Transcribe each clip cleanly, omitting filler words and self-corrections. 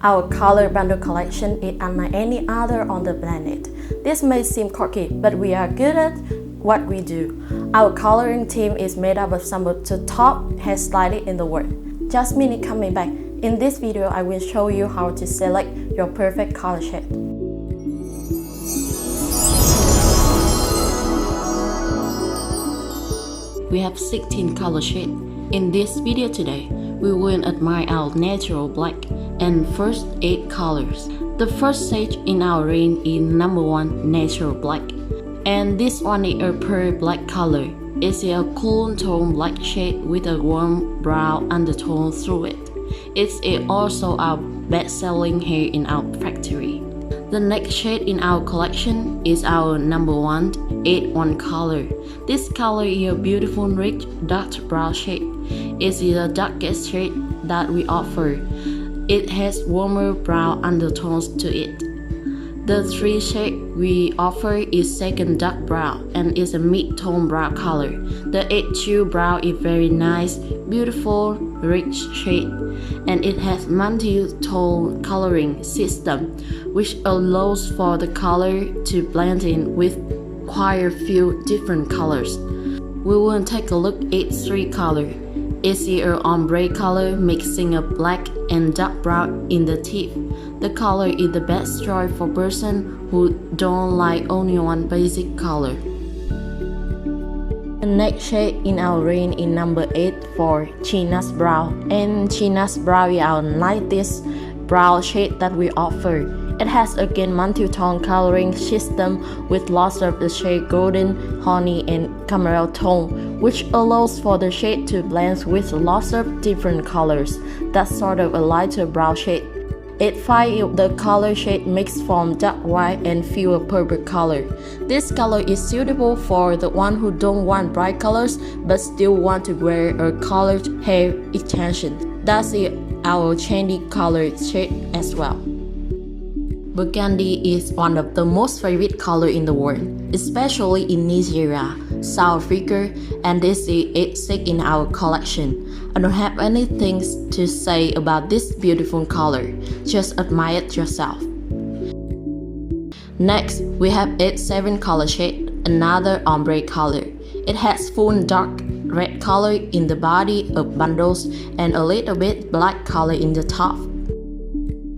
Our color bundle collection is unlike any other on the planet. This may seem quirky, but we are good at what we do. Our coloring team is made up of some of the top hairstylists in the world. Jasmine is coming back. In this video, I will show you how to select your perfect color shade. We have 16 color shades. In this video today, we will admire our natural black and first 8 colors. The first shade in our range is number 1, natural black. And this one is a pearl black color. It's a cool tone black shade with a warm brown undertone through it. It's also our best-selling hair in our factory. The next shade in our collection is our number 1, 8-1 color. This color is a beautiful rich dark brown shade. It's the darkest shade that we offer. It has warmer brown undertones to it. The 3 shade we offer is second dark brown and is a mid-tone brown color. The 8-2 brown is very nice, beautiful, rich shade, and it has multi-tone coloring system, which allows for the color to blend in with quite a few different colors. We will take a look at 3 colors. It's an ombre color mixing a black and dark brown in the tip. The color is the best choice for person who don't like only one basic color. The next shade in our range is number 8 for China's brown, and China's brown is our lightest brown shade that we offer. It has again multi-tone coloring system with lots of the shade golden, honey, and caramel tone, which allows for the shade to blend with lots of different colors. That's sort of a lighter brown shade. It finds the color shade mixed from dark white and fewer purple color. This color is suitable for the one who don't want bright colors but still want to wear a colored hair extension. That's our candy color shade as well. Burgundy is one of the most favorite colors in the world, especially in Nigeria, South Africa, and this is 8 in our collection. I don't have anything to say about this beautiful color, just admire it yourself. Next, we have 8-7 color shade, another ombre color. It has full dark red color in the body of bundles and a little bit black color in the top.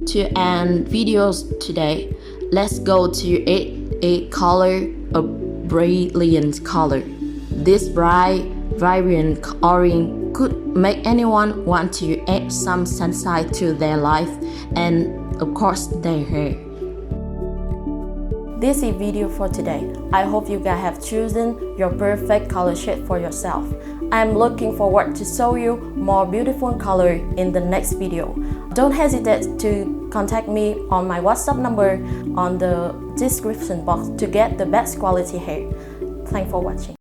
To end videos today, let's go to 8 color, a brilliant color. This bright, vibrant orange could make anyone want to add some sunshine to their life and of course their hair. This is video for today. I hope you guys have chosen your perfect color shade for yourself. I'm looking forward to show you more beautiful color in the next video. Don't hesitate to contact me on my WhatsApp number on the description box to get the best quality hair. Thanks for watching.